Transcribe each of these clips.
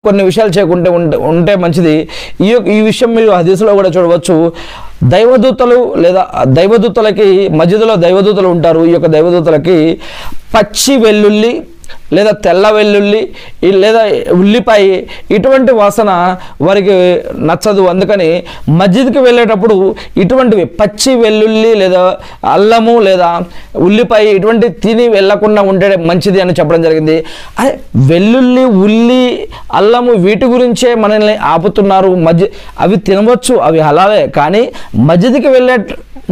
కొన్ని విషయాలు చేయకుంటే ఉంటే మంచిది. ఈ విషయం మీరు హదీసులో కూడా చూడవచ్చు. దైవదూతలు లేదా దైవదూతలకి మధ్యలో దైవదూతలు ఉంటారు. ఈ యొక్క దైవదూతలకి పచ్చి వెల్లుల్లి లేదా తెల్ల వెల్లుల్లి లేదా ఉల్లిపాయ ఇటువంటి వాసన వారికి నచ్చదు. అందుకని మస్జిద్కి వెళ్ళేటప్పుడు ఇటువంటివి పచ్చి వెల్లుల్లి లేదా అల్లము లేదా ఉల్లిపాయ ఇటువంటి తిని వెళ్ళకుండా ఉంటే మంచిది అని చెప్పడం జరిగింది. అదే వెల్లుల్లి ఉల్లి అల్లము వీటి గురించే మనల్ని ఆపుతున్నారు. అవి తినవచ్చు, అవి హలాలే, కానీ మస్జిద్కి వెళ్ళే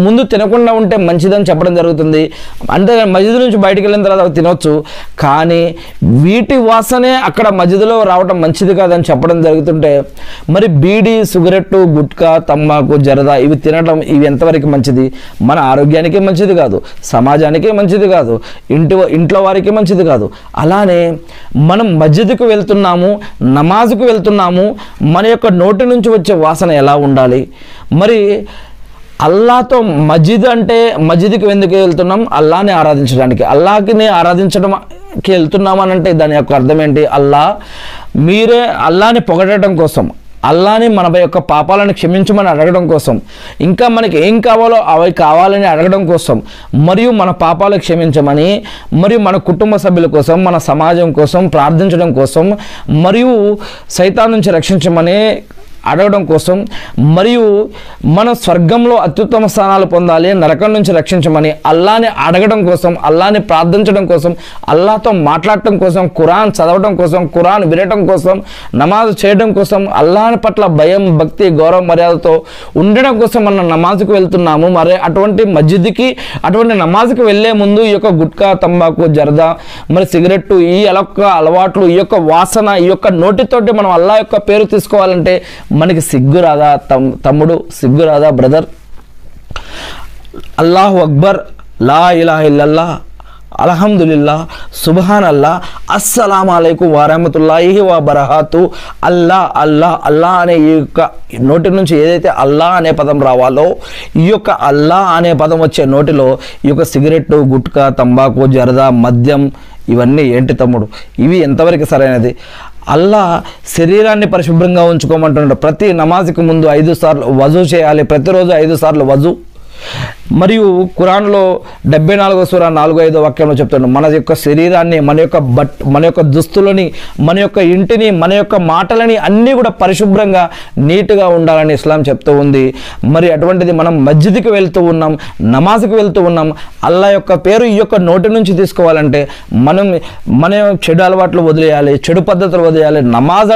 ముందు తినకుండా ఉంటే మంచిదని చెప్పడం జరుగుతుంది. అంతేగాని మస్జిద్ నుంచి బయటికి వెళ్ళిన తర్వాత అవి తినవచ్చు, కానీ వీటి వాసనే అక్కడ మస్జిద్లో రావడం మంచిది కాదని చెప్పడం జరుగుతుంటే మరి బీడీ సిగరెట్టు గుట్కా తమ్మాకు జరదా ఇవి తినడం ఇవి ఎంతవరకు మంచిది? మన ఆరోగ్యానికి మంచిది కాదు, సమాజానికి మంచిది కాదు, ఇంట్లో వారికి మంచిది కాదు. అలానే మనం మస్జిద్కు వెళ్తున్నాము, నమాజ్కు వెళ్తున్నాము, మన యొక్క నోటి నుంచి వచ్చే వాసన ఎలా ఉండాలి? మరి అల్లాతో మస్జిద్ అంటే మస్జిద్కి ఎందుకు వెళ్తున్నాం? అల్లాని ఆరాధించడానికి. అల్లాని ఆరాధించడానికి వెళ్తున్నామని అంటే దాని యొక్క అర్థం ఏంటి? మీరే అల్లాని పొగడటం కోసం, అల్లాని మన యొక్క పాపాలను క్షమించమని అడగడం కోసం, ఇంకా మనకి ఏం కావాలో అవి కావాలని అడగడం కోసం, మరియు మన పాపాలు క్షమించమని, మరియు మన కుటుంబ సభ్యుల కోసం, మన సమాజం కోసం ప్రార్థించడం కోసం, మరియు సైతాన్ నుంచి రక్షించమని అడగడం కోసం, మరియు మన స్వర్గంలో అత్యుత్తమ స్థానాలు పొందాలి, నరకం నుంచి రక్షించమని అల్లాని అడగడం కోసం, అల్లాని ప్రార్థించడం కోసం, అల్లాతో మాట్లాడటం కోసం, ఖురాన్ చదవడం కోసం, ఖురాన్ వినటం కోసం, నమాజ్ చేయడం కోసం, అల్లాని పట్ల భయం భక్తి గౌరవ మర్యాదతో ఉండడం కోసం మనం నమాజ్కి వెళ్తున్నాము. మరి అటువంటి మస్జిద్కి అటువంటి నమాజ్కి వెళ్ళే ముందు ఈ యొక్క గుట్కా తంబాకు జరదా మరి సిగరెట్టు ఈ అలవాట్లు ఈ యొక్క వాసన ఈ యొక్క నోటితోటి మనం అల్లా యొక్క పేరు తీసుకోవాలంటే మనకి సిగ్గు రాదా తమ్ముడు? సిగ్గు రాదా బ్రదర్? అల్లాహు అక్బర్, లా ఇలాహ ఇల్లల్లాహ్, అల్హమ్దులిల్లా, సుబ్హాన్ అల్లా, అస్సలాము అలైకుం వరహమతుల్లాహి వబరకాతు. అల్లా అల్లా అల్లా అనే ఈ యొక్క నోటి నుంచి ఏదైతే అల్లా అనే పదం రావాలో ఈ యొక్క అల్లా అనే పదం వచ్చే నోటిలో ఈ యొక్క సిగరెట్టు గుట్కా తంబాకు జరదా మద్యం ఇవన్నీ ఏంటి తమ్ముడు? ఇవి ఎంతవరకు సరైనది? అల్లా శరీరాన్ని పరిశుభ్రంగా ఉంచుకోమంటున్నాడు. ప్రతి నమాజ్కి ముందు 5 సార్లు వజూ చేయాలి, ప్రతిరోజు 5 సార్లు వజూ. మరియు ఖురాన్లో 74వ సూరా 4-5 వాక్యంలో చెప్తున్నాడు మన యొక్క శరీరాన్ని, మన యొక్క దుస్తులని, మన యొక్క ఇంటిని, మన యొక్క మాటలని అన్నీ కూడా పరిశుభ్రంగా నీట్గా ఉండాలని ఇస్లాం చెప్తూ ఉంది. మరి అటువంటిది మనం మస్జిద్కి వెళ్తూ ఉన్నాం, నమాజ్కి వెళ్తూ ఉన్నాం. అల్లా యొక్క పేరు ఈ యొక్క నోటి నుంచి తీసుకోవాలంటే మన చెడు అలవాట్లు వదిలేయాలి, చెడు పద్ధతులు వదిలేయాలి. నమాజ్